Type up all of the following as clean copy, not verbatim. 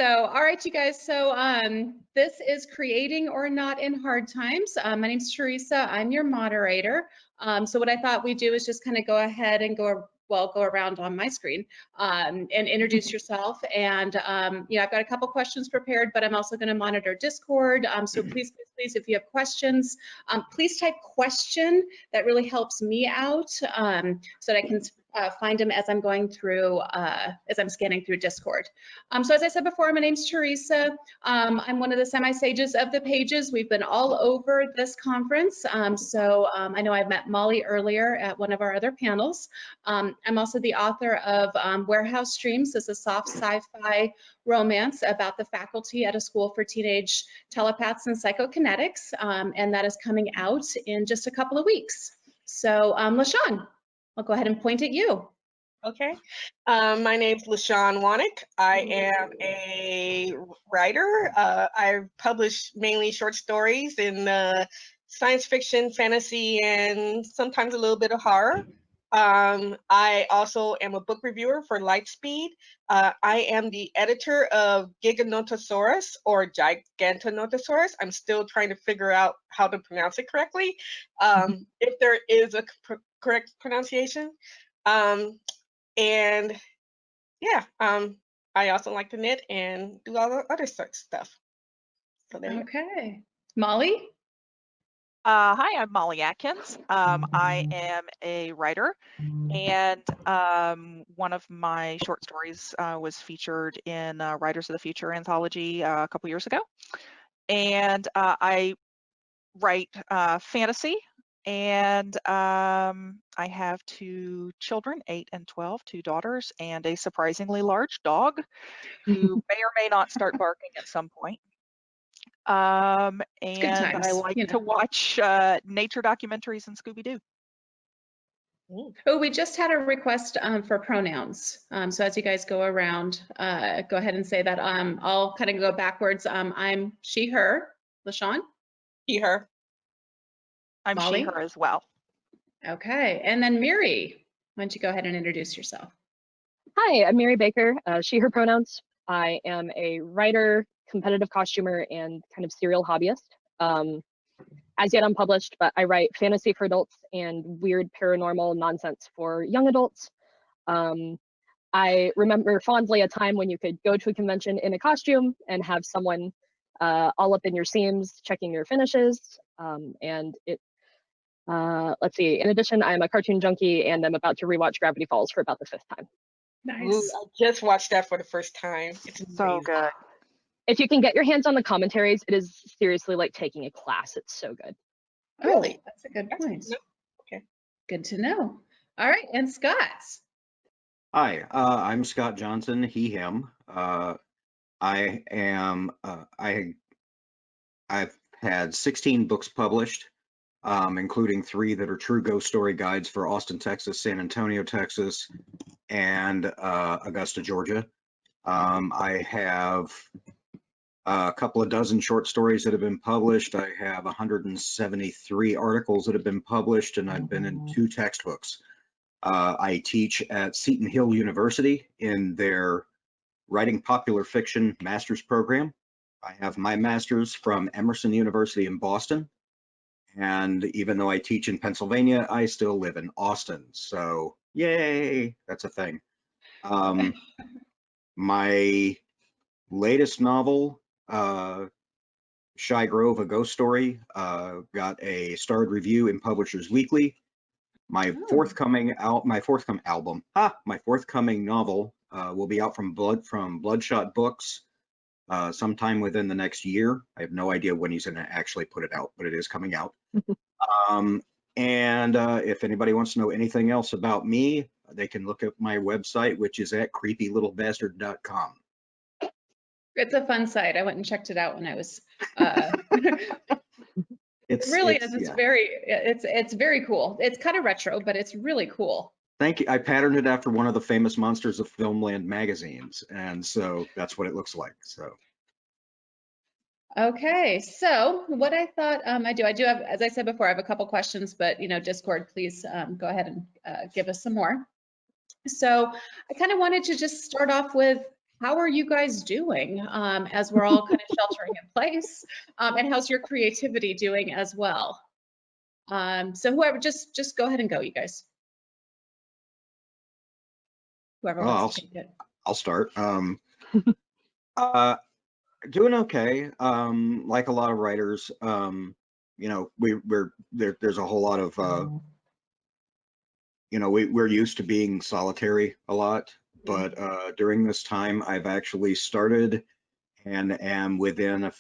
All right, you guys. This is Creating or Not in Hard Times. My name's Teresa. I'm your moderator. So what I thought we'd do is just kind of go ahead and go around on my screen and introduce yourself. And yeah, I've got a couple questions prepared, but I'm also going to monitor Discord. So please, if you have questions, please type question. That really helps me out so that I can find them as I'm going through, as I'm scanning through Discord. So as I said before, my name's Teresa. I'm one of the semi-sages of the pages. We've been all over this conference. I know I met Molly earlier at one of our other panels. I'm also the author of Warehouse Dreams. This is a soft sci-fi romance about the faculty at a school for teenage telepaths and psychokinetics, and that is coming out in just a couple of weeks. So LaShawn, I'll go ahead and point at you. Okay. My name's LaShawn Wanick. I am a writer. I've published mainly short stories in science fiction, fantasy, and sometimes a little bit of horror. I also am a book reviewer for Lightspeed. I am the editor of Giganotosaurus or Gigantanotosaurus. I'm still trying to figure out how to pronounce it correctly, if there is a correct pronunciation. And yeah, I also like to knit and do all the other such stuff. So there you go. Okay. Molly? Hi, I'm Molly Atkins. I am a writer, and one of my short stories was featured in Writers of the Future anthology a couple years ago. And I write fantasy, and I have 2 children, 8 and 12, 2 daughters, and a surprisingly large dog who may or may not start barking at some point. And I like to watch nature documentaries and Scooby-Doo. Oh, we just had a request for pronouns. So as you guys go around, go ahead and say that. I'll kind of go backwards. I'm she, her. LaShawn? She, her. I'm Molly? she, her as well. Okay. And then Miri, why don't you go ahead and introduce yourself? Hi, I'm Miri Baker, she, her pronouns. I am a writer, competitive costumer, and kind of serial hobbyist. As yet unpublished, but I write fantasy for adults and weird paranormal nonsense for young adults. I remember fondly a time when you could go to a convention in a costume and have someone all up in your seams, checking your finishes. And it, let's see, in addition, I'm a cartoon junkie and I'm about to rewatch Gravity Falls for about the 5th time. Nice. Ooh, I just watched that for the first time. It's so good. If you can get your hands on the commentaries, it is seriously like taking a class. It's so good. Really? Oh, that's a good point. Okay. Good to know. All right, and Scott. Hi, I'm Scott Johnson, he, him. I've had 16 books published, including 3 that are true ghost story guides for Austin, Texas, San Antonio, Texas, and Augusta, Georgia. I have a couple of dozen short stories that have been published. I have 173 articles that have been published, and I've been in 2 textbooks. I teach at Seton Hill University in their Writing Popular Fiction Master's Program. I have my master's from Emerson University in Boston. And even though I teach in Pennsylvania, I still live in Austin. So yay, that's a thing. My latest novel, Shy Grove, A Ghost Story, got a starred review in Publishers Weekly. My forthcoming novel will be out from Bloodshot Books sometime within the next year. I have no idea when he's going to actually put it out, but it is coming out. And if anybody wants to know anything else about me, they can look at my website, which is at creepylittlebastard.com. It's a fun site. I went and checked it out when I was. It's very cool. It's kind of retro, but it's really cool. Thank you. I patterned it after one of the famous Monsters of Filmland magazines, and so that's what it looks like. So. Okay, so what I thought I do have, as I said before, I have a couple questions, but Discord, please go ahead and give us some more. So I kind of wanted to just start off with how are you guys doing as we're all kind of sheltering in place? And how's your creativity doing as well? So whoever, just go ahead and go, you guys. Whoever Well, wants to take it. I'll start. Uh, Doing okay. Like a lot of writers, you know, there's a whole lot of, you know, we're used to being solitary a lot, but during this time, I've actually started and am within a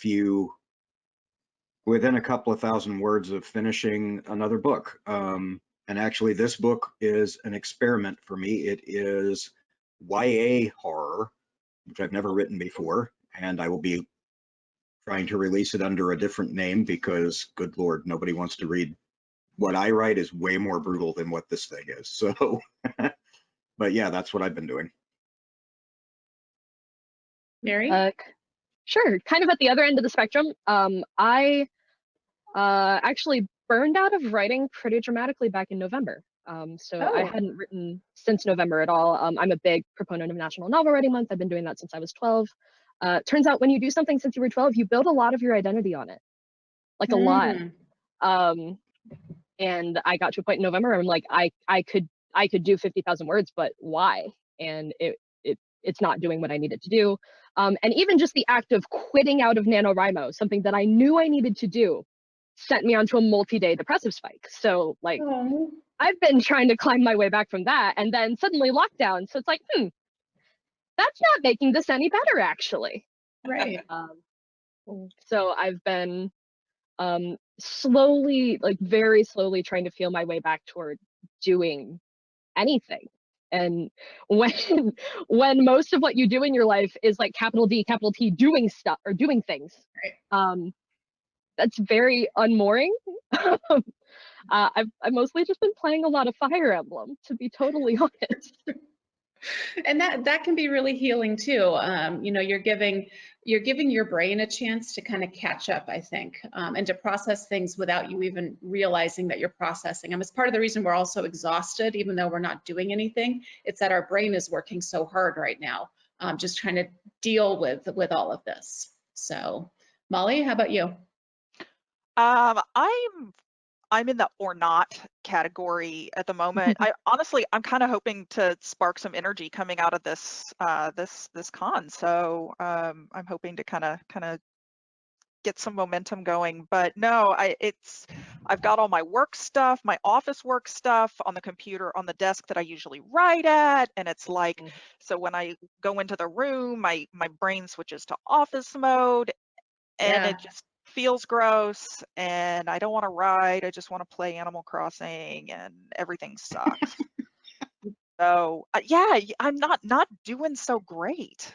couple of thousand words of finishing another book. And actually, this book is an experiment for me. It is YA horror, which I've never written before, and I will be trying to release it under a different name because, good Lord, nobody wants to read. What I write is way more brutal than what this thing is. So, but yeah, that's what I've been doing. Mary? Sure, kind of at the other end of the spectrum. I actually burned out of writing pretty dramatically back in November. So I hadn't written since November at all. I'm a big proponent of National Novel Writing Month. I've been doing that since I was 12. Turns out when you do something since you were 12, you build a lot of your identity on it, like a lot. And I got to a point in November, I'm like, I could do 50,000 words, but why? And it's not doing what I needed to do. And even just the act of quitting out of NaNoWriMo, something that I knew I needed to do, sent me onto a multi-day depressive spike. So like, I've been trying to climb my way back from that, and then suddenly lockdown. So it's like, that's not making this any better, actually. Right. So I've been slowly, like very slowly, trying to feel my way back toward doing anything. And when most of what you do in your life is like capital D, capital T, doing stuff or doing things, right. That's very unmooring. I've mostly just been playing a lot of Fire Emblem, to be totally honest. And that can be really healing too. You know, you're giving your brain a chance to kind of catch up, I think, and to process things without you even realizing that you're processing them. It's part of the reason we're all so exhausted, even though we're not doing anything. It's that our brain is working so hard right now, just trying to deal with all of this. So, Molly, how about you? I'm in the or not category at the moment. I'm kind of hoping to spark some energy coming out of this this con. So I'm hoping to kind of get some momentum going. But no, I've got all my work stuff, my office work stuff on the computer on the desk that I usually write at, and it's like, so when I go into the room, my brain switches to office mode, and it just feels gross, and I don't want to write. I just want to play Animal Crossing, and everything sucks. So yeah, I'm not doing so great.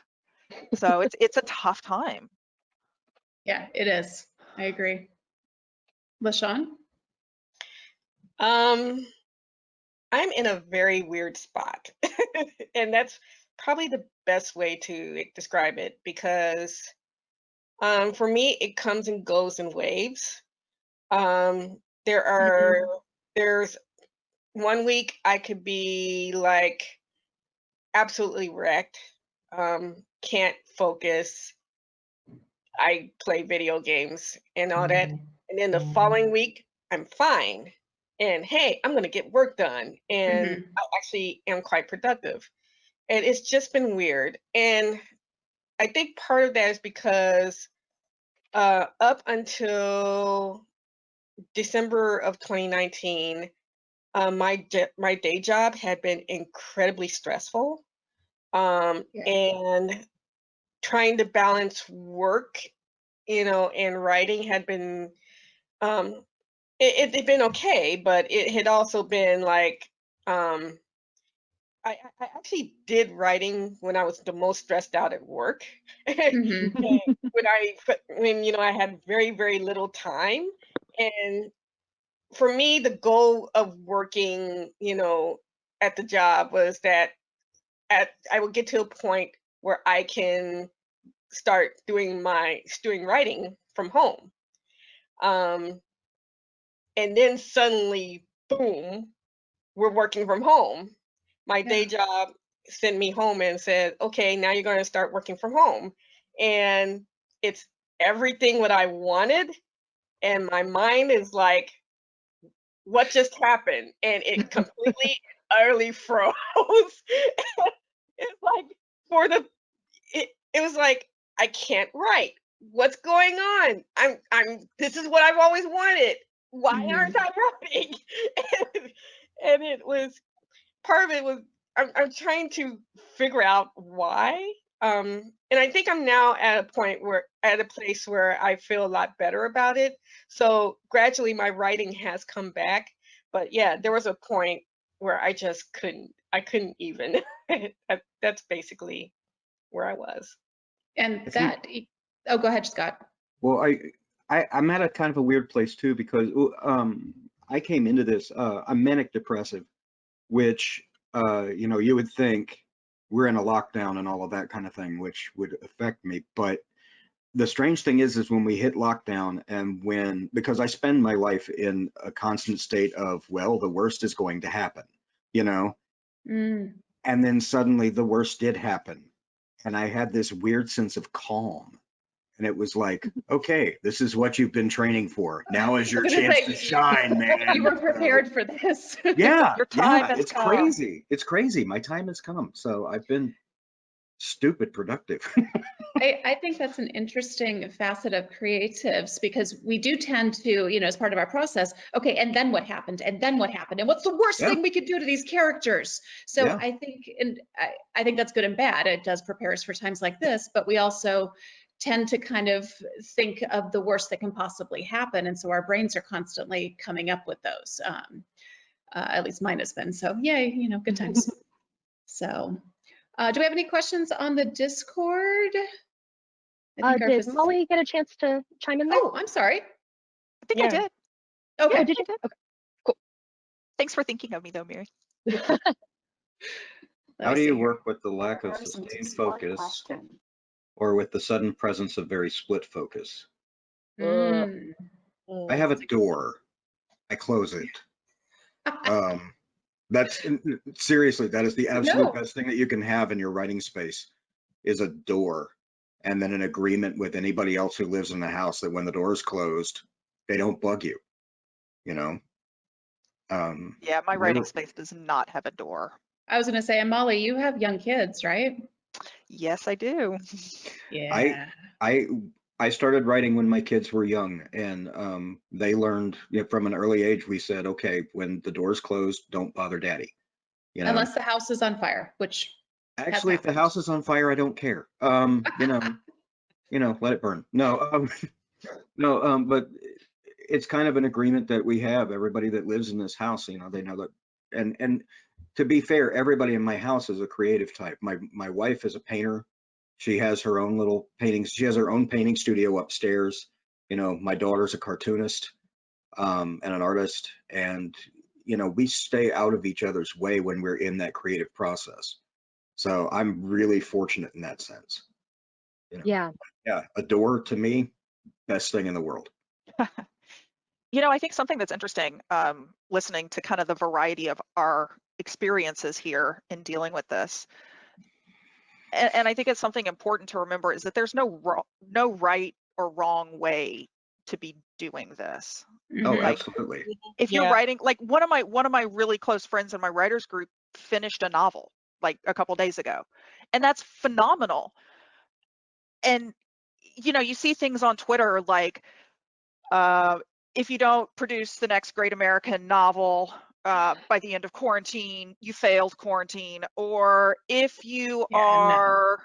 So it's a tough time. Yeah, it is. I agree. LaShawn? I'm in a very weird spot, and that's probably the best way to describe it, because for me, it comes and goes in waves. There's 1 week I could be like absolutely wrecked, can't focus. I play video games and all that. And then the following week, I'm fine. And hey, I'm going to get work done. And I actually am quite productive. And it's just been weird. And I think part of that is because up until December of 2019, my day job had been incredibly stressful. And trying to balance work, and writing had been, it had been okay, but it had also been like, I actually did writing when I was the most stressed out at work. And when I had very, very little time. And for me, the goal of working, at the job was that I would get to a point where I can start doing writing from home. And then suddenly, boom, we're working from home. My day job sent me home and said, okay, now you're going to start working from home. And it's everything what I wanted. And my mind is like, what just happened? And it completely, utterly froze. It's like for the, it was like, I can't write. What's going on? This is what I've always wanted. Why aren't I writing? And it was, part of it was, I'm trying to figure out why. And I think I'm now at a place where I feel a lot better about it. So gradually my writing has come back. But yeah, there was a point where I just I couldn't even. That's basically where I was. And I think- that, oh, go ahead, Scott. Well, I'm at a kind of a weird place too, because I came into this, I'm manic depressive, which, you know, you would think we're in a lockdown and all of that kind of thing, which would affect me. But the strange thing is when we hit lockdown and because I spend my life in a constant state of, well, the worst is going to happen, you know, and then suddenly the worst did happen. And I had this weird sense of calm. And it was like, okay, this is what you've been training for. Now is your chance to shine, man. You were prepared for this. Yeah, Your time has it's come. crazy. It's crazy. My time has come. So I've been stupid productive. I think that's an interesting facet of creatives, because we do tend to, you know, as part of our process, okay, and then what happened? And then what happened? And what's the worst Yeah. thing we could do to these characters? So Yeah. I think, and I think that's good and bad. It does prepare us for times like this, but we also tend to kind of think of the worst that can possibly happen. And so our brains are constantly coming up with those. At least mine has been. So yay, you know, good times. So do we have any questions on the Discord? I think our Did Molly get a chance to chime in there? Oh, I'm sorry. I think I Yeah. did. Okay. Oh, did you? Okay. Thanks for thinking of me though, Mary. How do you work with the lack of sustained focus or with the sudden presence of very split focus? I have a door. I close it. That's seriously, that is the absolute best thing that you can have in your writing space is a door, and then an agreement with anybody else who lives in the house that when the door is closed, they don't bug you, you know? Yeah, my writing space does not have a door. I was going to say, and Molly, you have young kids, right? Yes, I do. Yeah. I started writing when my kids were young, and they learned, you know, from an early age. We said, okay, when the door's closed, don't bother daddy. You know, Unless the house is on fire, which actually, if the house is on fire, I don't care. You know, let it burn. No, but it's kind of an agreement that we have. Everybody that lives in this house, you know, they know that. And to be fair, everybody in my house is a creative type. My wife is a painter. She has her own little paintings. She has her own painting studio upstairs. You know, my daughter's a cartoonist and an artist, and you know, we stay out of each other's way when we're in that creative process. So I'm really fortunate in that sense. You know? Yeah, a door to me, best thing in the world. You know, I think something that's interesting, listening to kind of the variety of our experiences here in dealing with this, and I think it's something important to remember is that there's no right or wrong way to be doing this. Oh, Like, absolutely. if you're writing, like one of my really close friends in my writers group finished a novel like a couple days ago, and that's phenomenal. And you know, you see things on Twitter like, if you don't produce the next great American novel by the end of quarantine, you failed quarantine. Or if you are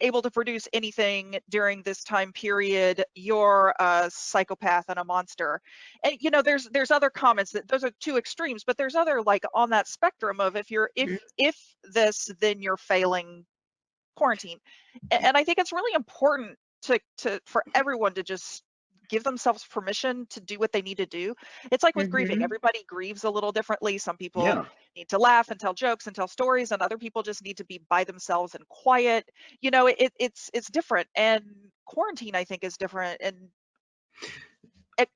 able to produce anything during this time period, you're a psychopath and a monster. And you know, there's other comments that those are two extremes, but there's other like on that spectrum of if this, then you're failing quarantine. And I think it's really important for everyone to just give themselves permission to do what they need to do. It's like with grieving, everybody grieves a little differently. Some people need to laugh and tell jokes and tell stories, and other people just need to be by themselves and quiet. You know, it's different, and quarantine I think is different. And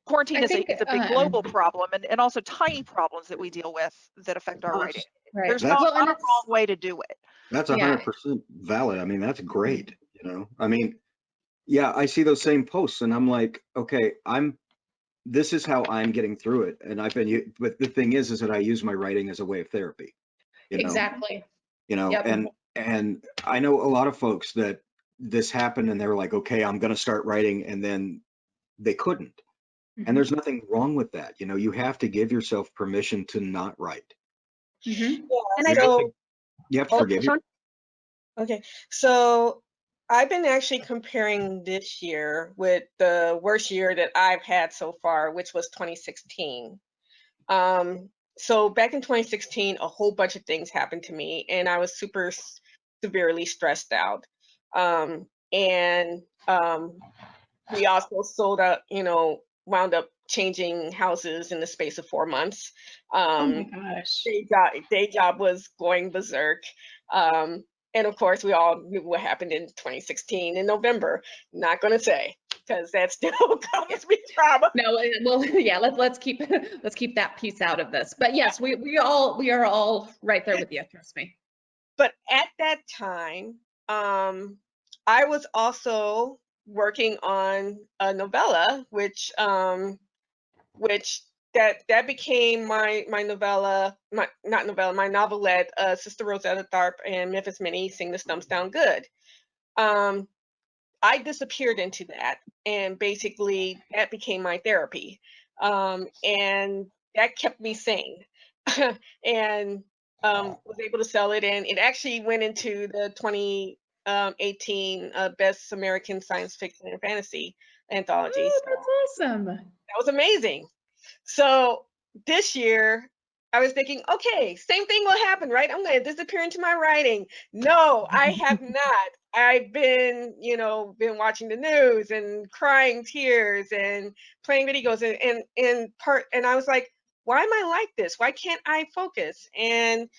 quarantine I is think, a big global problem, and also tiny problems that we deal with that affect our writing. right. There's That's- not Well, and a it's, wrong way to do it. That's Yeah. 100% valid. I mean, that's great. You know, I mean, yeah, I see those same posts and I'm like, okay, this is how I'm getting through it. And but the thing is that I use my writing as a way of therapy, you know, exactly. you know, Yep. and I know a lot of folks that this happened and they were like, okay, I'm going to start writing. And then they couldn't. Mhm. And there's nothing wrong with that. You know, you have to give yourself permission to not write. Mhm. Yeah, And I so You have to Oh, forgive Sean? okay, so I've been actually comparing this year with the worst year that I've had so far, which was 2016. So back in 2016, a whole bunch of things happened to me, and I was super severely stressed out. And we also sold out, wound up changing houses in the space of 4 months. Oh my Um, gosh. day job was going berserk. And of course, we all knew what happened in 2016 in November. Not going to say, because that still causes me trauma. No, well, yeah, let's keep let's keep that piece out of this. But yes, we are all right there with you, trust me. But at that time, I was also working on a novella, which that became my novella, my novelette, Sister Rosetta Tharpe and Memphis Minnie Sing the Stumps Down Good. I disappeared into that, and basically that became my therapy, and that kept me sane, and was able to sell it, and it actually went into the 2018 Best American Science Fiction and Fantasy anthology. Oh, So that's awesome. that was amazing. So this year, I was thinking, okay, same thing will happen, right? I'm going to disappear into my writing. No, I have not. I've been, been watching the news and crying tears and playing videos and I was like, why am I like this? Why can't I focus? And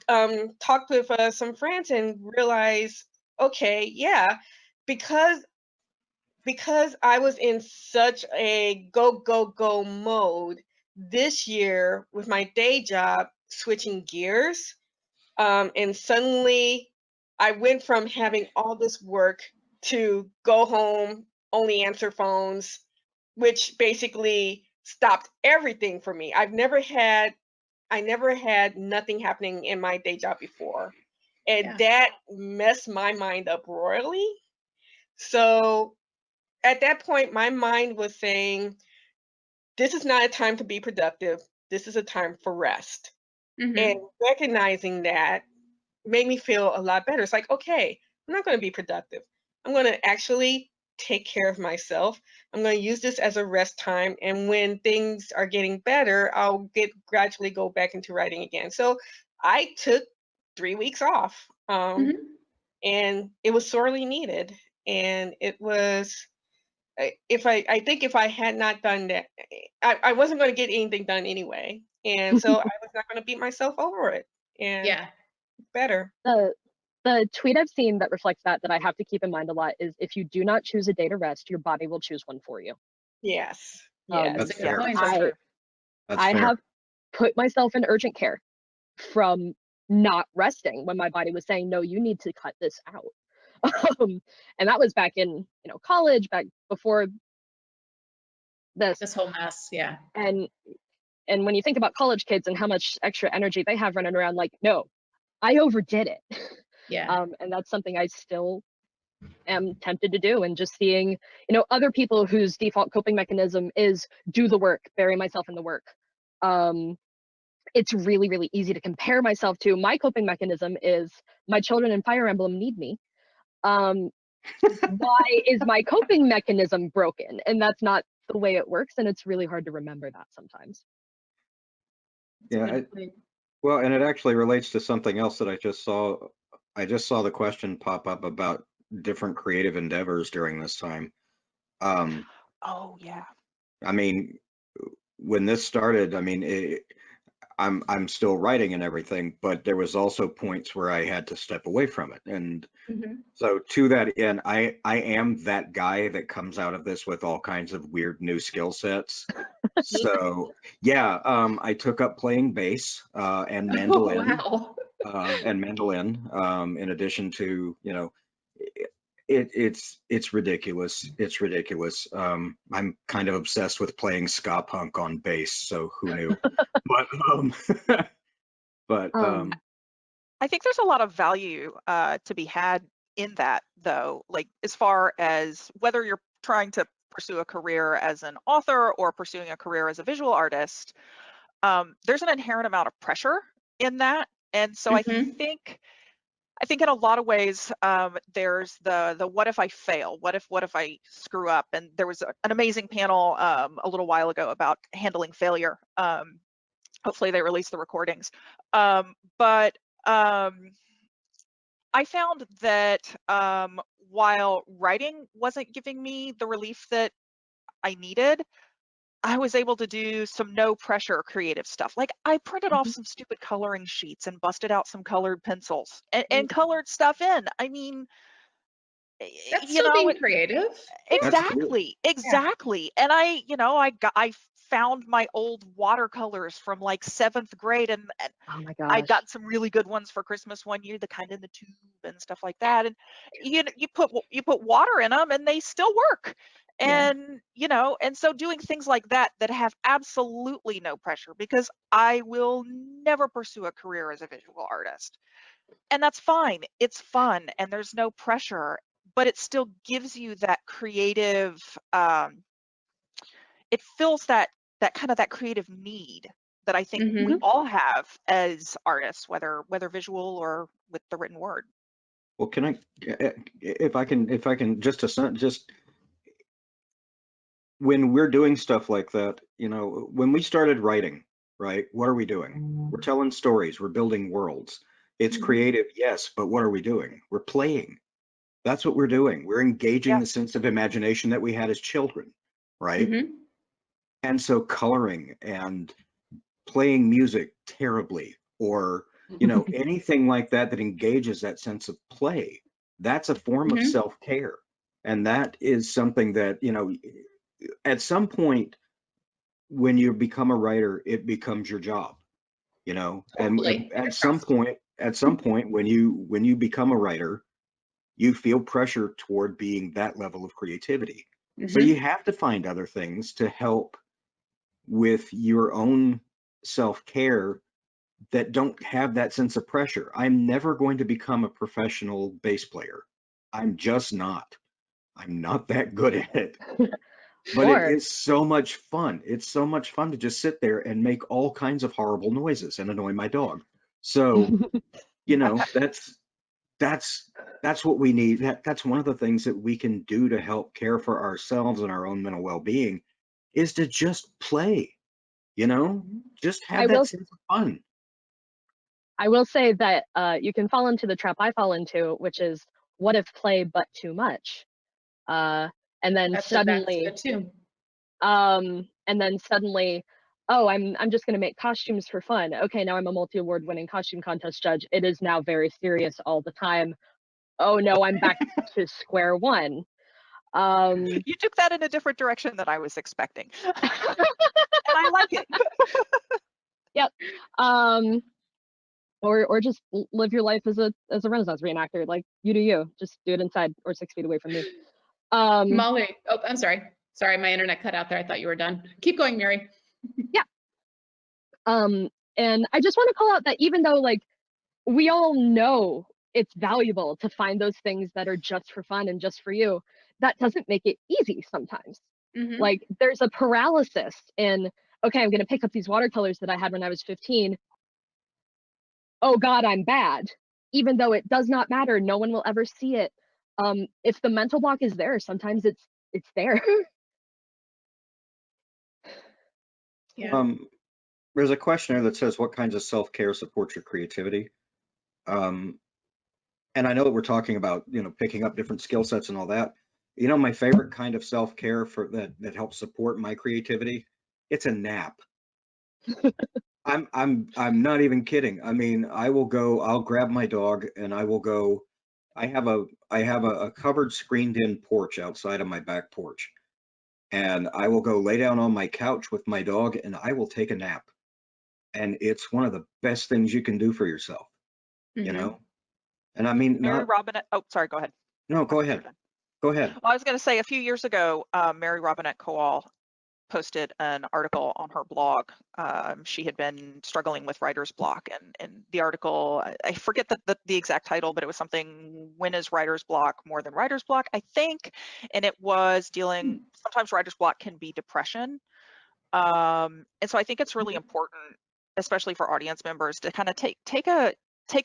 talked with some friends and realized, okay, yeah, because I was in such a go, go, go mode this year with my day job switching gears. And suddenly I went from having all this work to go home, only answer phones, which basically stopped everything for me. I never had nothing happening in my day job before. And Yeah. that messed my mind up royally. So at that point, my mind was saying, this is not a time to be productive. This is a time for rest. Mhm. And recognizing that made me feel a lot better. It's like, okay, I'm not going to be productive. I'm going to actually take care of myself. I'm going to use this as a rest time. And when things are getting better, I'll gradually go back into writing again. So I took 3 weeks off, Mhm. and it was sorely needed. And it was, I think if I had not done that, I wasn't going to get anything done anyway. And so I was not going to beat myself over it. And Yeah. better. The tweet I've seen that reflects that I have to keep in mind a lot is if you do not choose a day to rest, your body will choose one for you. Yes. Um, Yes. That's a That's good fair. point. So true. That's I fair. have put myself in urgent care from not resting when my body was saying, no, you need to cut this out. And that was back in, college, back before this. This whole mess. Yeah. And when you think about college kids and how much extra energy they have running around, like, no, I overdid it. Yeah. And that's something I still am tempted to do. And just seeing, other people whose default coping mechanism is do the work, bury myself in the work. It's really, really easy to compare myself to. My coping mechanism is my children in Fire Emblem need me. Why is my coping mechanism broken? And that's not the way it works. And it's really hard to remember that sometimes. That's a Yeah, good point. well, and it actually relates to something else that I just saw. I just saw the question pop up about different creative endeavors during this time. Oh yeah. I mean, when this started, I mean, I'm still writing and everything, but there was also points where I had to step away from it. And Mhm. so to that end, I am that guy that comes out of this with all kinds of weird new skill sets. So yeah, I took up playing bass and Oh, mandolin, wow. in addition to, you know, it's ridiculous. It's ridiculous. I'm kind of obsessed with playing ska punk on bass, so who knew? But but I think there's a lot of value to be had in that, though, like as far as whether you're trying to pursue a career as an author or pursuing a career as a visual artist, there's an inherent amount of pressure in that. And so Mhm. I think in a lot of ways, there's the what if I fail? What if I screw up? And there was an amazing panel a little while ago about handling failure. Hopefully they release the recordings. But I found that while writing wasn't giving me the relief that I needed, I was able to do some no pressure creative stuff. Like I printed off some stupid coloring sheets and busted out some colored pencils and colored stuff in. I mean, That's you still know, being creative. that's cool. exactly. And I found my old watercolors from like 7th grade and Oh my I gosh. got some really good ones for Christmas one year, the kind in the tube and stuff like that. And you put water in them and they still work. Yeah. And and so doing things like that have absolutely no pressure, because I will never pursue a career as a visual artist. And that's fine. It's fun and there's no pressure, but it still gives you that creative it fills that kind of that creative need that I think we Mhm. all have as artists, whether visual or with the written word. Well, can I, if I can just when we're doing stuff like that, you know, when we started writing, right? What are we doing? We're telling stories, we're building worlds. It's Mhm. creative, yes, but what are we doing? We're playing. That's what we're doing. We're engaging the Yes. sense of imagination that we had as children, right? Mhm. And so coloring and playing music terribly, or, you know, anything like that that engages that sense of play, that's a form of Mhm. self-care. And that is something that, you know, at some point when you become a writer, it becomes your job, you know, and Totally. Fingers crossed. at some point when you become a writer, you feel pressure toward being that level of creativity. So you Mhm. have to find other things to help with your own self-care that don't have that sense of pressure. I'm never going to become a professional bass player. I'm just not. I'm not that good at it. But it Sure. is so much fun. It's so much fun to just sit there and make all kinds of horrible noises and annoy my dog. So, you know, that's that's what we need. That's one of the things that we can do to help care for ourselves and our own mental well-being, is to just play, you know, Mhm. just I have that will sense of fun. I will say that you can fall into the trap I fall into, which is what if play but too much? Uh, and then That's suddenly, good too. and then suddenly, oh, I'm just gonna make costumes for fun. Okay, now I'm a multi-award winning costume contest judge. It is now very serious all the time. Oh no, I'm back to square one. Um, You took that in a different direction than I was expecting. And I like it. yep. Um, or just live your life as a Renaissance reenactor. Like you do you. Just do it inside or 6 feet away from me. Um, Molly. Oh, I'm sorry. Sorry, my internet cut out there. I thought you were done. Keep going, Mary. yeah. And I just want to call out that even though like we all know it's valuable to find those things that are just for fun and just for you, that doesn't make it easy sometimes. Mhm. Like there's a paralysis in, okay, I'm going to pick up these watercolors that I had when I was 15. Oh God, I'm bad. Even though it does not matter, no one will ever see it. If the mental block is there, sometimes it's there. Yeah. Um, there's a questionnaire that says what kinds of self-care support your creativity. Um, and I know that we're talking about, you know, picking up different skill sets and all that. You know, my favorite kind of self-care for that helps support my creativity, it's a nap. I'm not even kidding. I mean, I'll grab my dog and I will go. I have a covered screened in porch outside of my back porch. And I will go lay down on my couch with my dog and I will take a nap. And it's one of the best things you can do for yourself, you Mhm. know? And I mean, Mary not, Robinette, oh, sorry, go ahead. no, go ahead. Go ahead. Well, I was going to say a few years ago, Mary Robinette Kowal posted an article on her blog. She had been struggling with writer's block, and the article, I forget the exact title, but it was something, when is writer's block more than writer's block, I think, and it was dealing, sometimes writer's block can be depression. And so I think it's really important, especially for audience members, to kind of take a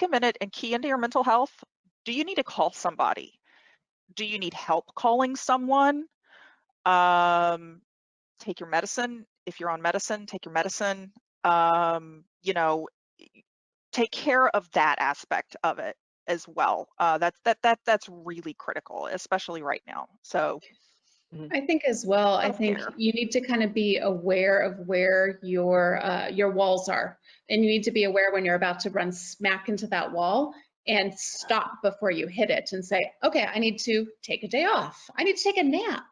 minute and key into your mental health. Do you need to call somebody? Do you need help calling someone? Take your medicine. If you're on medicine, take your medicine. You know, take care of that aspect of it as well. That's really critical, especially right now. So I think as well, I think self-care. you need to kind of be aware of where your walls are. And you need to be aware when you're about to run smack into that wall and stop before you hit it and say, okay, I need to take a day off. I need to take a nap,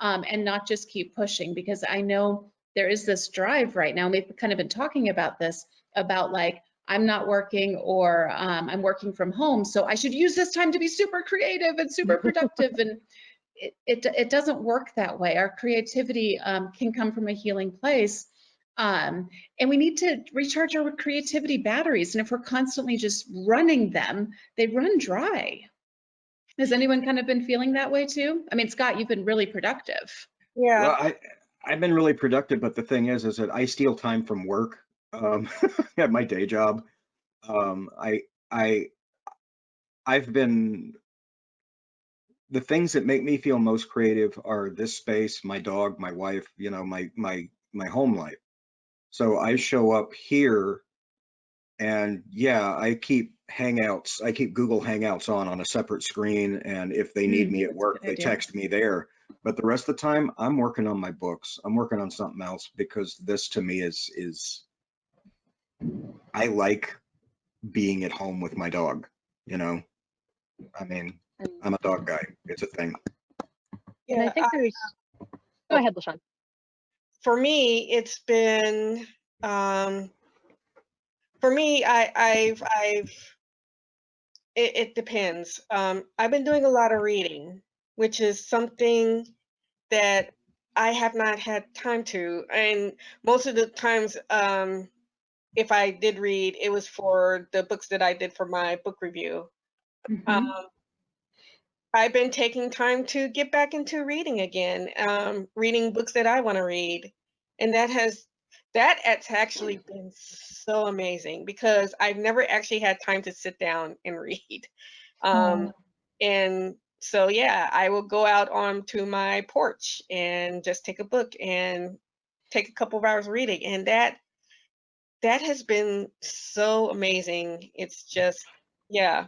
and not just keep pushing, because I know there is this drive right now. And we've kind of been talking about this, about like, I'm not working, or I'm working from home, so I should use this time to be super creative and super productive. And it doesn't work that way. Our creativity can come from a healing place. And we need to recharge our creativity batteries. And if we're constantly just running them, they run dry. Has anyone kind of been feeling that way too? I mean, Scott, you've been really productive. Yeah. Well, I've been really productive, but the thing is that I steal time from work, um, at my day job. Um, I, I, I've been, the things that make me feel most creative are this space, my dog, my wife, my home life. So I show up here and yeah, I keep Google Hangouts on a separate screen. And if they need me at That's a work, good they idea. text me there. But the rest of the time, I'm working on my books. I'm working on something else because this to me is I like being at home with my dog, you know? I mean, And, I'm a dog guy. It's a thing. and I Yeah. think there's, go ahead, LaShawn. For me, it's been, for me, it depends. I've been doing a lot of reading, which is something that I have not had time to. And most of the times, if I did read, it was for the books that I did for my book review. Um, Mhm. I've been taking time to get back into reading again, reading books that I want to read. And that's actually been so amazing because I've never actually had time to sit down and read. Um, and so yeah, I will go out onto my porch and just take a book and take a couple of hours reading. And that has been so amazing. It's just, yeah,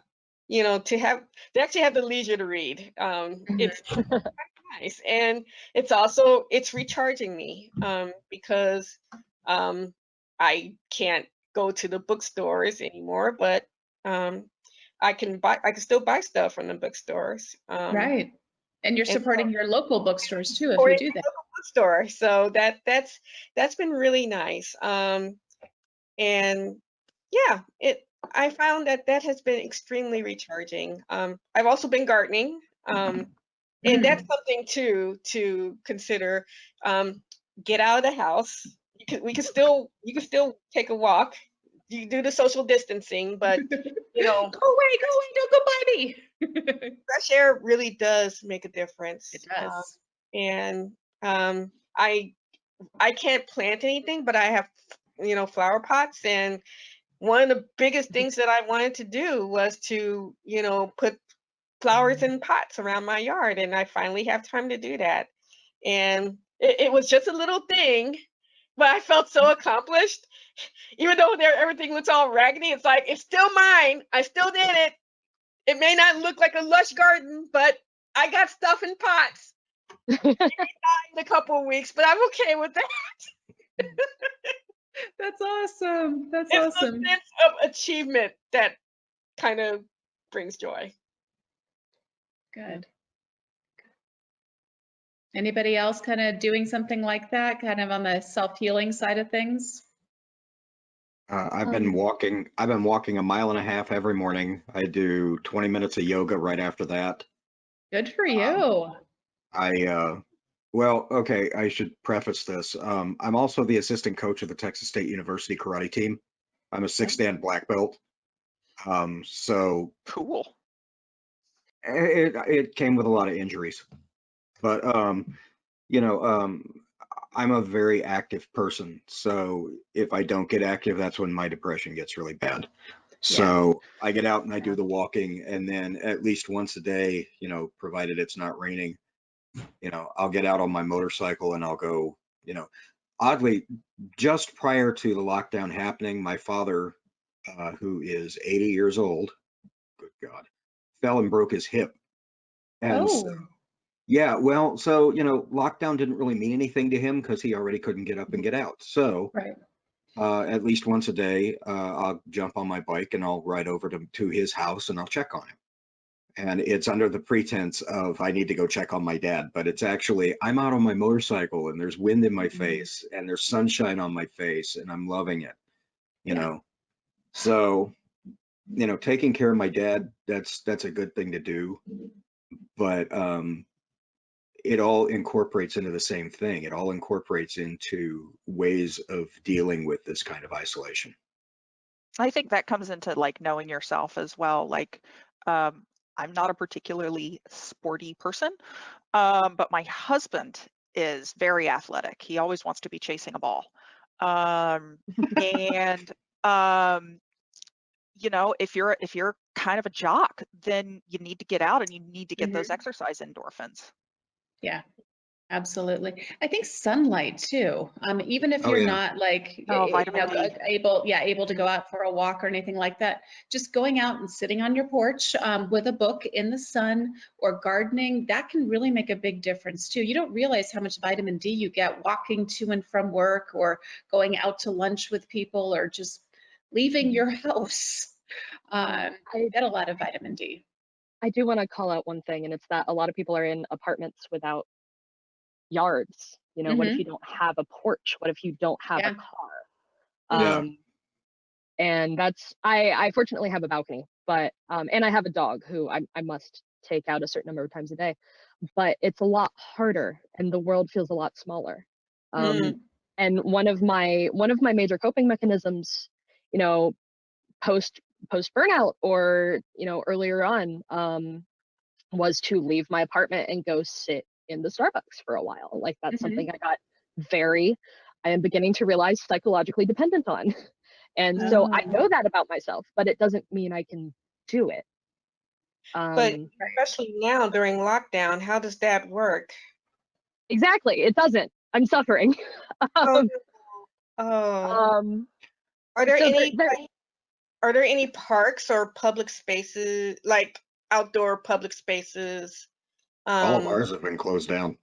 to actually have the leisure to read. It's nice, and it's recharging me, because I can't go to the bookstores anymore, but um, I can still buy stuff from the bookstores. Right. And you're And so supporting your local bookstores too if you supporting do that. the local bookstore, so that's been really nice. And yeah, I found that has been extremely recharging. I've also been gardening, and that's something too to consider. Um, get out of the house. You can still take a walk. You do the social distancing, but you know, Go away, don't go by me. fresh air really does make a difference. It does. And I can't plant anything, but I have flower pots, and one of the biggest things that I wanted to do was to, put flowers in pots around my yard, and I finally have time to do that. And it was just a little thing, but I felt so accomplished. Even though everything looks all raggedy, it's like it's still mine. I still did it. It may not look like a lush garden, but I got stuff in pots in a couple of weeks, but I'm okay with that. That's awesome. That's It's the awesome. sense of achievement that kind of brings joy. Good. Anybody else kind of doing something like that, kind of on the self-healing side of things? I've been walking. I've been walking a mile and a half every morning. I do 20 minutes of yoga right after that. Good for Um, you. Well, okay, I should preface this. I'm also the assistant coach of the Texas State University karate team. I'm a 6 Dan black belt. So Cool. it came with a lot of injuries, but you know, I'm a very active person. So if I don't get active, that's when my depression gets really bad. Yeah. So I get out and I do Yeah. the walking, and then at least once a day, provided it's not raining, I'll get out on my motorcycle and I'll go, oddly, just prior to the lockdown happening, my father, who is 80 years old, good God, fell and broke his hip. And so, Oh, yeah, well, so, lockdown didn't really mean anything to him because he already couldn't get up and get out. So, right. at least once a day, I'll jump on my bike and I'll ride over to his house and I'll check on him. And it's under the pretense of I need to go check on my dad, but it's actually I'm out on my motorcycle and there's wind in my face and there's sunshine on my face and I'm loving it, you Yeah. know. So, taking care of my dad, that's a good thing to do, but it all incorporates into the same thing. It all incorporates into ways of dealing with this kind of isolation. I think that comes into like knowing yourself as well. Like, I'm not a particularly sporty person, but my husband is very athletic. He always wants to be chasing a ball. Um, and if you're kind of a jock, then you need to get out and you need to get those exercise endorphins. Yeah. Absolutely. I think sunlight too. Even if Oh you're yeah. not like, Oh, vitamin D. able to go out for a walk or anything like that, just going out and sitting on your porch with a book in the sun or gardening, that can really make a big difference too. You don't realize how much vitamin D you get walking to and from work or going out to lunch with people or just leaving your house. You get a lot of vitamin D. I do want to call out one thing, and it's that a lot of people are in apartments without yards. What if you don't have a porch? What if you don't have a Yeah. car? Yeah. And I fortunately have a balcony, but and I have a dog who I must take out a certain number of times a day, but it's a lot harder and the world feels a lot smaller. And one of my major coping mechanisms, you know, post burnout or earlier on, was to leave my apartment and go sit in the Starbucks for a while. Like that's something I got I am beginning to realize psychologically dependent on. And so I know that about myself, but it doesn't mean I can do it. But especially now during lockdown, how does that work? Exactly. It doesn't. I'm suffering. Oh, um, oh. um, Are there so any are there any parks or public spaces, like outdoor public spaces? All of Um, ours have been closed down.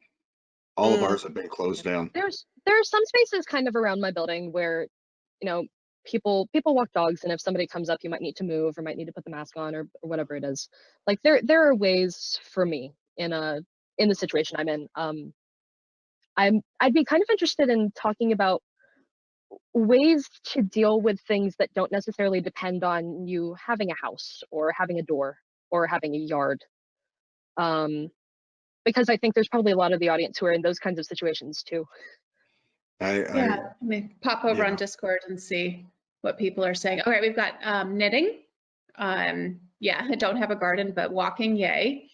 All of ours have been closed down. there are some spaces kind of around my building where, you know, people walk dogs, and if somebody comes up, you might need to move or might need to put the mask on or whatever it is. Like there are ways for me in the situation I'm in. I'd be kind of interested in talking about ways to deal with things that don't necessarily depend on you having a house or having a door or having a yard. Because I think there's probably a lot of the audience who are in those kinds of situations too. Yeah, let me pop over on Yeah. Discord and see what people are saying. All right, we've got knitting. Yeah, I don't have a garden, but walking, yay.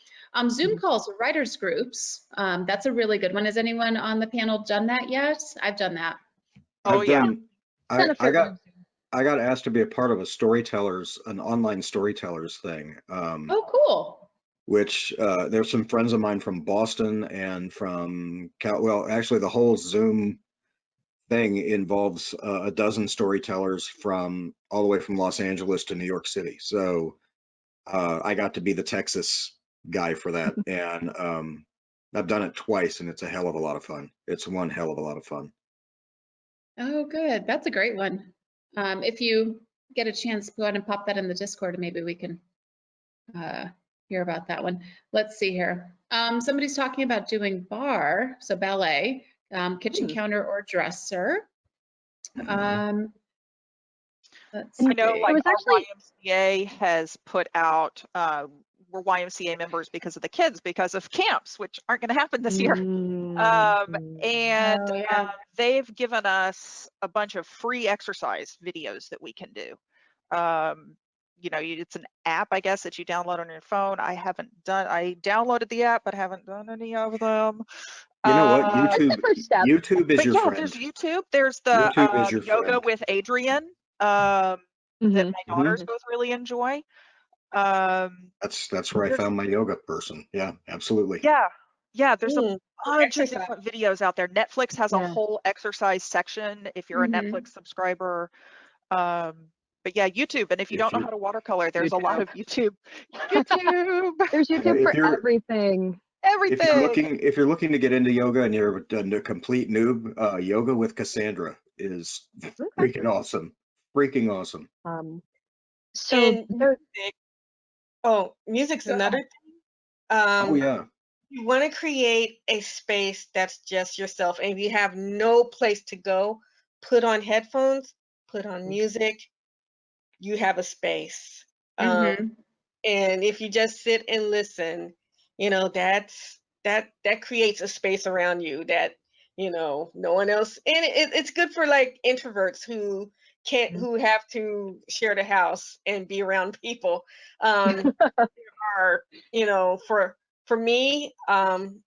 Zoom calls, writers groups. That's a really good one. Has anyone on the panel done that yet? I've done that. Oh I've yeah. done, Done a fair bit of I got asked to be a part of an online storytellers thing, Oh, cool. which there's some friends of mine from Boston and from well, actually the whole Zoom thing involves a dozen storytellers from all the way from Los Angeles to New York City. So I got to be the Texas guy for that, and I've done it twice, and it's a hell of a lot of fun. It's one hell of a lot of fun. Oh, good. That's a great one. If you get a chance, go ahead and pop that in the Discord and maybe we can hear about that one. Let's see here. Somebody's talking about doing bar, so ballet, kitchen counter or dresser. Let's I know, see. like, was our actually- YMCA has put out, we're YMCA members because of the kids, because of camps, which aren't going to happen this year. And Oh, yeah. they've given us a bunch of free exercise videos that we can do. You know, it's an app, I guess, that you download on your phone. I downloaded the app, but haven't done any of them. You know what? That's the first step. YouTube is But your yeah, friend. there's YouTube. There's the YouTube is your yoga friend. with Adrian that Mhm. my daughters both really enjoy. That's where I found my yoga person. Yeah, absolutely. Yeah, there's a bunch of Exercise. different videos out there. Netflix has a Yeah. whole exercise section if you're a Netflix subscriber. But yeah, YouTube. And if you If don't know you- how to watercolor, there's a lot of YouTube. There's Yeah, YouTube if for you're- everything. Everything. If you're looking to get into yoga and you're a complete noob, yoga with Cassandra is freaking awesome. Freaking awesome. So And there, music's Go another ahead. thing. Oh yeah. You want to create a space that's just yourself, and if you have no place to go, put on headphones, put on music. You have a space. And if you just sit and listen, you know, that creates a space around you that, you know, no one else. And it's good for like introverts who who have to share the house and be around people. Are, you know, for me, I'm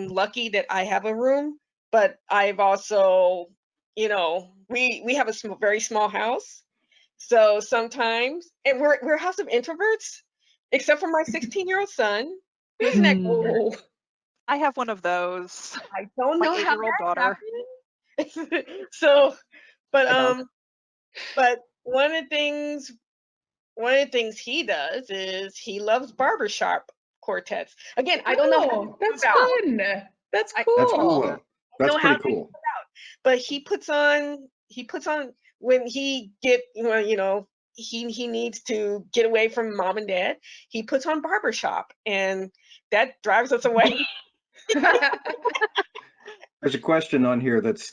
lucky that I have a room, but I've also, you know, we have a very small house. So sometimes, and we're a house of introverts, except for my 16-year-old son. Who's next? Oh, I have one of those. I don't My know how 8-year-old that daughter. happened. So, but My dog. but one of the things he does is he loves barbershop quartets. Again, I don't know how oh, that's about. fun. That's cool. That's cool though. That's know how pretty cool. But he puts on when he you know, he needs to get away from mom and dad, he puts on barbershop, and that drives us away. There's a question on here that's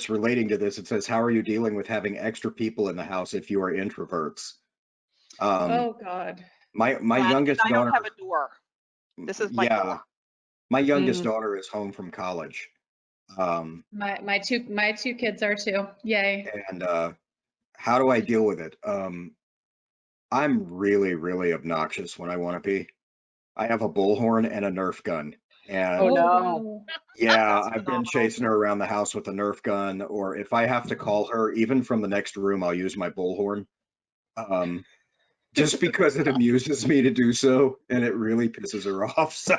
relating to this. It says, "How are you dealing with having extra people in the house if you are introverts?" Oh, God. My And youngest I don't daughter. have a door. This is my Yeah, door. my youngest daughter is home from college. My two kids are too. Yay. And how do I deal with it? I'm really, really obnoxious when I want to be. I have a bullhorn and a Nerf gun. And Oh, no. wow. yeah, That's I've been phenomenal. chasing her around the house with a Nerf gun, or if I have to call her, even from the next room, I'll use my bullhorn. Just because it amuses me to do so, and it really pisses her off. So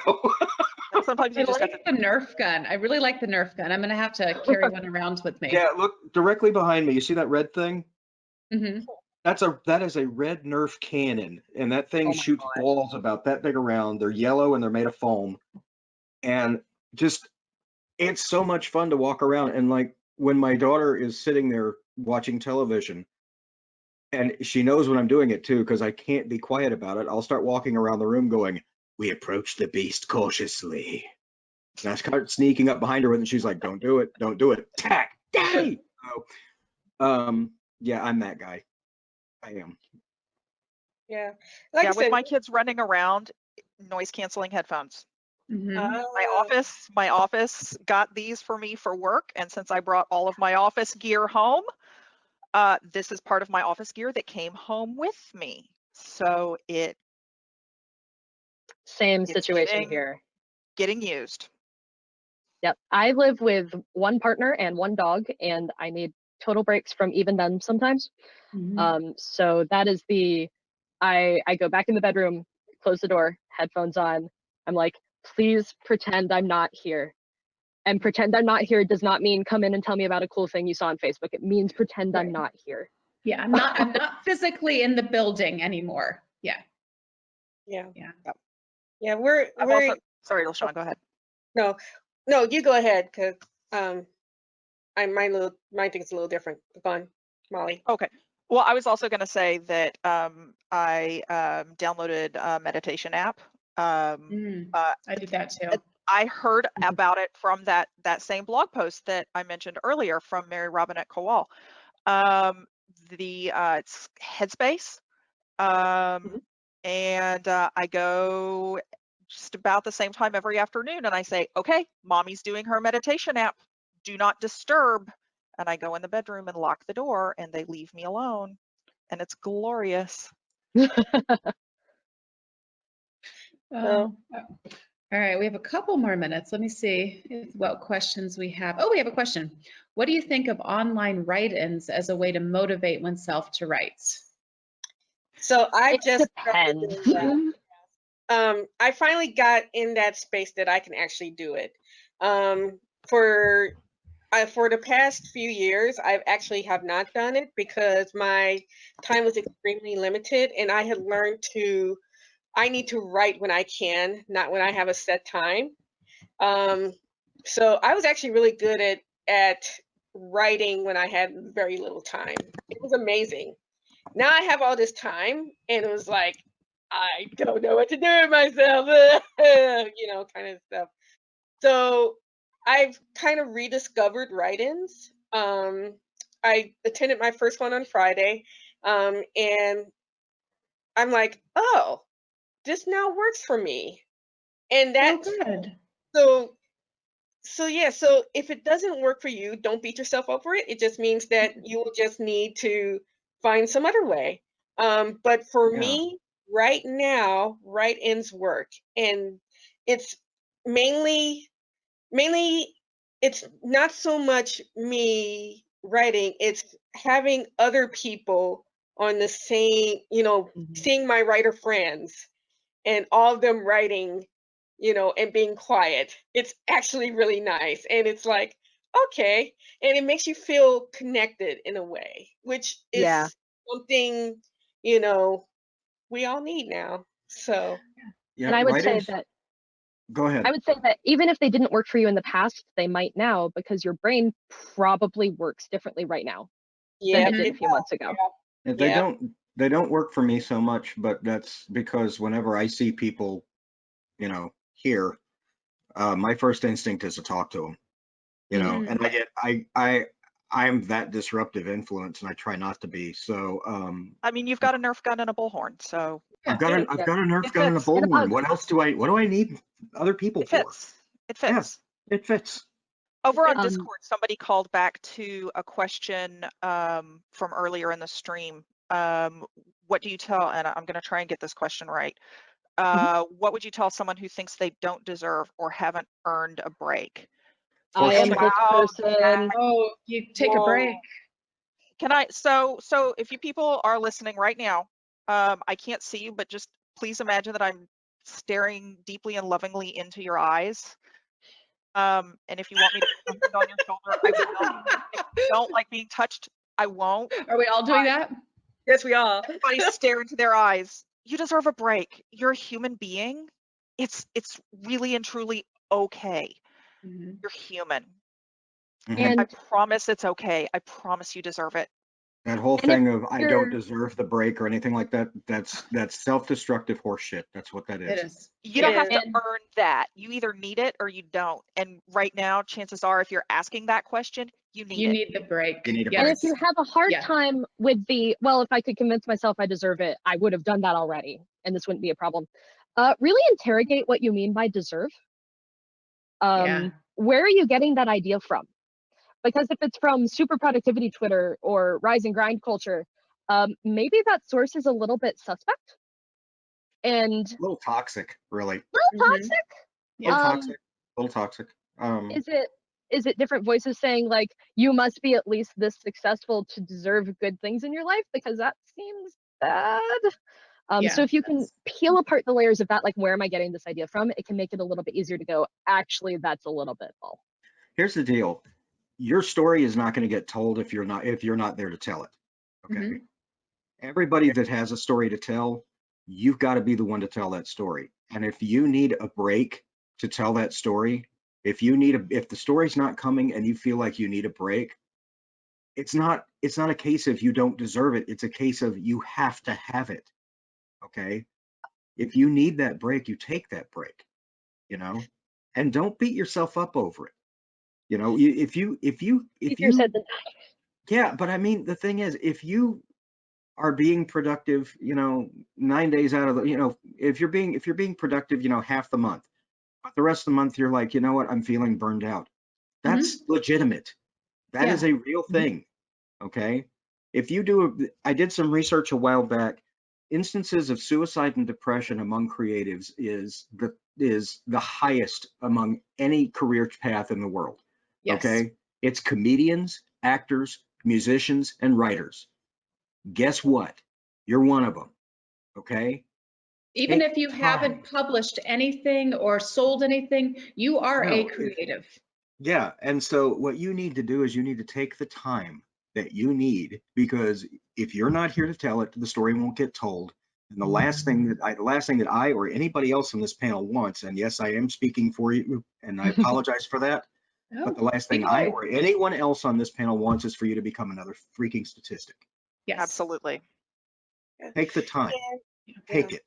Sometimes I you just have like to. the Nerf gun. I really like the Nerf gun. I'm gonna have to carry one around with me. yeah, look directly behind me. You see that red thing? Mhm. That is a red Nerf cannon, and that thing Oh my shoots God. balls about that big around. They're yellow and they're made of foam, and just it's so much fun to walk around. And like when my daughter is sitting there watching television, and she knows when I'm doing it too, because I can't be quiet about it. I'll start walking around the room going, "We approach the beast cautiously." And I start sneaking up behind her, and she's like, "Don't do it, don't do it." Tack, daddy. So, yeah, I'm that guy. I am. Yeah, like Yeah, I with said, my kids running around, noise canceling headphones. Mhm. My office got these for me for work, and since I brought all of my office gear home, this is part of my office gear that came home with me. So Same it's situation here. getting used. Yep. I live with one partner and one dog, and I need total breaks from even them sometimes. So that is I go back in the bedroom, close the door, headphones on. I'm like, please pretend I'm not here. And pretend I'm not here does not mean come in and tell me about a cool thing you saw on Facebook. It means pretend I'm Right. not here. Yeah, I'm not physically in the building anymore. Yeah. yeah, Yeah. we're Sorry, LaShawn, go ahead. no, you go ahead, because my thing's a little different. Go on, Molly. Okay. Well, I was also going to say that I downloaded a meditation app. I did that too. I heard about it from that same blog post that I mentioned earlier from Mary Robinette Kowal. It's Headspace, and I go just about the same time every afternoon, and I say, okay, mommy's doing her meditation app. Do not disturb. And I go in the bedroom and lock the door, and they leave me alone, and it's glorious. All right, we have a couple more minutes. Let me see what questions we have. Oh, we have a question. What do you think of online write-ins as a way to motivate oneself to write? So I It just depends. I finally got in that space that I can actually do it. For the past few years, I've actually have not done it because my time was extremely limited, and I had learned I need to write when I can, not when I have a set time. So I was actually really good at writing when I had very little time. It was amazing. Now I have all this time, and it was like, I don't know what to do with myself, kind of stuff. So I've kind of rediscovered write-ins. I attended my first one on Friday, and I'm like, oh, this now works for me. And that's good. So yeah, so if it doesn't work for you, don't beat yourself up for it. It just means that you will just need to find some other way. But for me, right now, write-ins work. And it's mainly it's not so much me writing, it's having other people on the same, seeing my writer friends and all of them writing, and being quiet. It's actually really nice. And it's like, okay. And it makes you feel connected in a way, which is Yeah. something, we all need now. So, Yeah, And I would say writers, that go ahead. even if they didn't work for you in the past, they might now, because your brain probably works differently right now than yeah, it did a few months ago. Yeah, Yeah. they don't work for me so much, but that's because whenever I see people, here, my first instinct is to talk to them, and I'm that disruptive influence, and I try not to be. So, I mean, you've got a Nerf gun and a bullhorn, so I've got a Nerf It gun and a fits. And a bullhorn. bug. What do I need other people it for? fits. It fits. It fits. Over on Um, Discord, somebody called back to a question from earlier in the stream. What do you tell, and I'm going to try and get this question right. What would you tell someone who thinks they don't deserve or haven't earned a break? I am Horseshit. this person. Oh, you take a break. Can I, so if you people are listening right now, I can't see you, but just please imagine that I'm staring deeply and lovingly into your eyes. And if you want me to put my hand on your shoulder, I will. If you don't like being touched, I won't. Are we all doing that? Yes, we are. Everybody stare into their eyes. You deserve a break. You're a human being. It's really and truly okay. You're human. And I promise it's okay. I promise you deserve it. That whole And if thing of I don't you're- deserve the break or anything like that, that's self-destructive horseshit. That's what that It is. is. You don't have to And- earn that. You either need it or you don't. And right now, chances are, if you're asking that question, you need it. You need the break. You need a Yes. And if you have a hard Yeah. time with well, if I could convince myself I deserve it, I would have done that already, and this wouldn't be a problem. Really interrogate what you mean by deserve. Yeah. Where are you getting that idea from? Because if it's from super productivity Twitter or rise and grind culture, maybe that source is a little bit suspect and A little toxic, really. a little toxic. Yeah. A little toxic. Is it different voices saying like you must be at least this successful to deserve good things in your life? Because that seems bad. So if you can peel apart the layers of that, like where am I getting this idea from, it can make it a little bit easier to go, actually, that's a little bit bull. Here's the deal. Your story is not going to get told if you're not there to tell it. Okay. Everybody that has a story to tell, you've got to be the one to tell that story. And if you need a break to tell that story, If the story's not coming and you feel like you need a break, it's not a case of you don't deserve it. It's a case of you have to have it. Okay. If you need that break, you take that break, and don't beat yourself up over it. If you Easier said than done. yeah, but I mean, the thing is, if you are being productive, 9 days out of the, if you're being productive, half the month, but the rest of the month you're like, you know what, I'm feeling burned out. That's legitimate. That is a real thing. Okay. If you I did some research a while back. Instances of suicide and depression among creatives is the highest among any career path in the world. Yes. Okay. It's comedians, actors, musicians, and writers. Guess what? You're one of them. Okay. Even Take if you time. haven't published anything or sold anything, you are a No, creative. Yeah. And so what you need to do is you need to take the time that you need, because if you're not here to tell it, the story won't get told. And the last thing that I or anybody else on this panel wants, and yes, I am speaking for you, and I apologize for that, but the last thing I or anyone else on this panel wants is for you to become another freaking statistic. Yes. Absolutely. Take the time. Take it.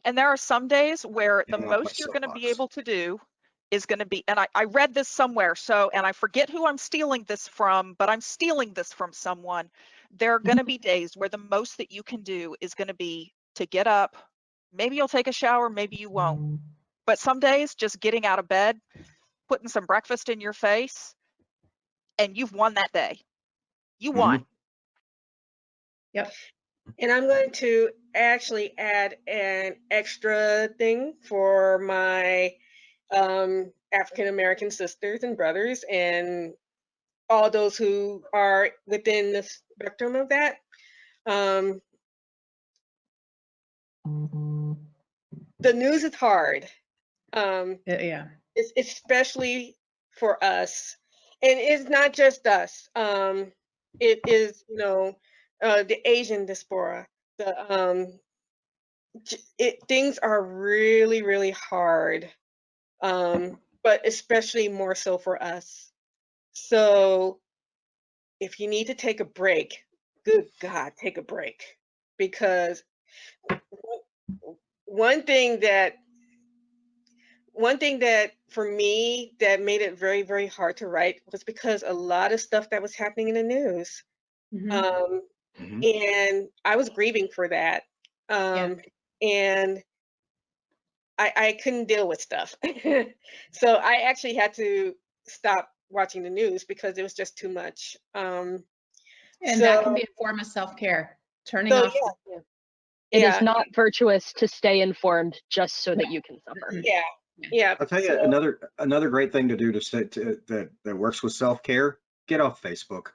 And there are some days where the Getting off my most you're going to be soapbox. able to do is going to be, and I read this somewhere, and I forget who I'm stealing this from, but I'm stealing this from someone. There are going to be days where the most that you can do is going to be to get up. Maybe you'll take a shower, maybe you won't. But some days just getting out of bed, putting some breakfast in your face, and you've won that day. You won. Yep. And I'm going to actually add an extra thing for my African American sisters and brothers and all those who are within the spectrum of that. The news is hard. Yeah. Especially for us, and it's not just us. It is, the Asian diaspora. Things are really, really hard, but especially more so for us. So if you need to take a break, good God, take a break, because one thing that for me that made it very, very hard to write was because a lot of stuff that was happening in the news. And I was grieving for that. And I couldn't deal with stuff. So I actually had to stop watching the news because it was just too much. And that can be a form of self-care, turning off. It is not virtuous to stay informed just so that you can suffer. Yeah. I'll tell you another great thing to do that works with self-care. Get off Facebook.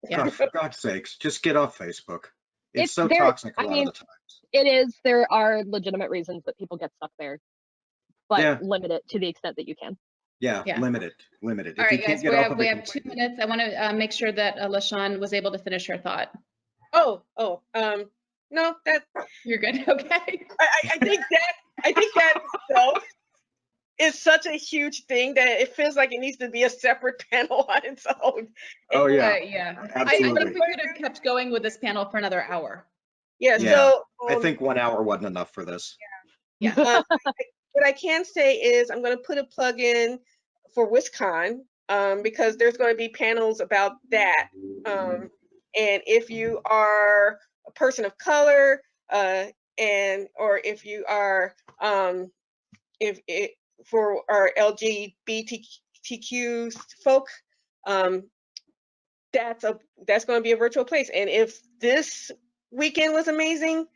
Yeah. God, for God's sakes, just get off Facebook. It's so there, toxic a lot of the times. It is. There are legitimate reasons that people get stuck there, but limit it to the extent that you can. Yeah. Limit it. All right, guys, we have 2 minutes. I want to make sure that LaShawn was able to finish her thought. No, that you're good. Okay. I think that itself is such a huge thing that it feels like it needs to be a separate panel on its own. Oh yeah, absolutely. I think we could have kept going with this panel for another hour. So I think 1 hour wasn't enough for this. What I can say is I'm going to put a plug in for WisCon, because there's going to be panels about that. And if you are a person of color, or if you are for our LGBTQ folk, that's going to be a virtual place. And if this weekend was amazing,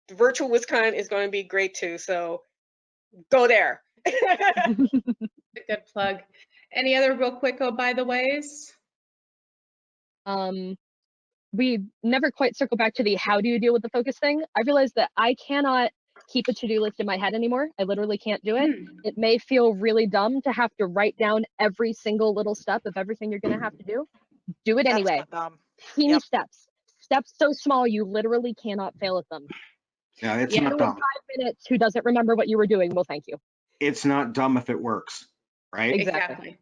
the virtual WisCon is going to be great too. So go there. A good plug. Any other real quick by the ways? We never quite circle back to the how do you deal with the focus thing. I realized that I cannot keep a to-do list in my head anymore. I literally can't do it. It may feel really dumb to have to write down every single little step of everything you're going to have to do. Do it anyway. Teeny steps. Steps so small you literally cannot fail at them. Yeah, it's not dumb. 5 minutes who doesn't remember what you were doing, well, thank you. It's not dumb if it works, right? Exactly.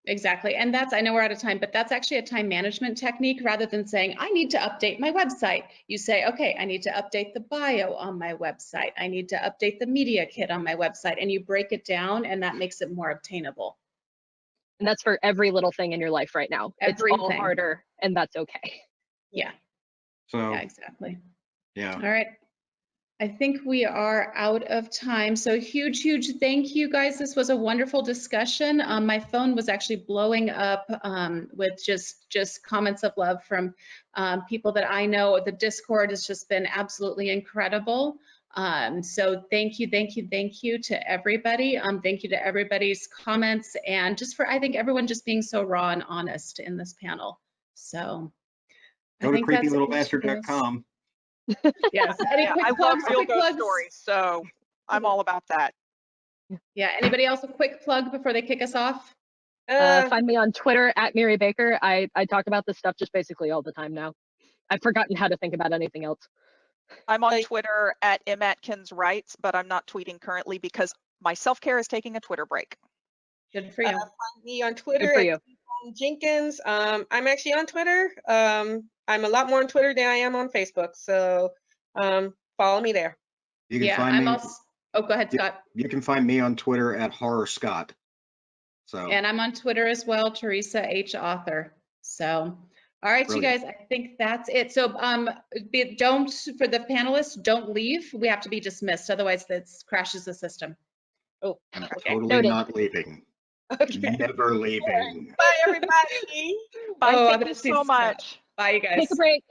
Exactly. And that's, I know we're out of time, but that's actually a time management technique rather than saying, I need to update my website. You say, okay, I need to update the bio on my website. I need to update the media kit on my website. And you break it down and that makes it more obtainable. And that's for every little thing in your life right now. It's all Everything. harder, and that's okay. Yeah. So, Yeah, exactly. yeah. All right. I think we are out of time. So huge thank you guys. This was a wonderful discussion. My phone was actually blowing up with just comments of love from people that I know. The Discord has just been absolutely incredible. So thank you to everybody. Thank you to everybody's comments and just for, I think everyone just being so raw and honest in this panel. So Go I to think that's it. creepylittlebastard.com. Yes. Any Yeah, quick I love plugs? real Quick ghost plugs? stories, so I'm all about that. Yeah, anybody else a quick plug before they kick us off? Find me on Twitter at Mary Baker. I talk about this stuff just basically all the time now. I've forgotten how to think about anything else. I'm on Twitter at @MAtkinsWrites, but I'm not tweeting currently because my self-care is taking a Twitter break. Good for you. Find me on Twitter Good for at you. Jenkins. I'm actually on Twitter. I'm a lot more on Twitter than I am on Facebook. So follow me there. You can Yeah, find I'm me. also, oh, go ahead, Scott. You can find me on Twitter at Horror Scott. So. And I'm on Twitter as well, Teresa H. Author. So, all right, Brilliant. you guys, I think that's it. So don't, for the panelists, don't leave. We have to be dismissed. Otherwise, that crashes the system. Oh, I'm okay. totally Noted. not leaving. Okay. Never leaving. Bye, everybody. Bye, Oh, thank I'm you gonna see so Scott. much. Bye, you guys. Take a break.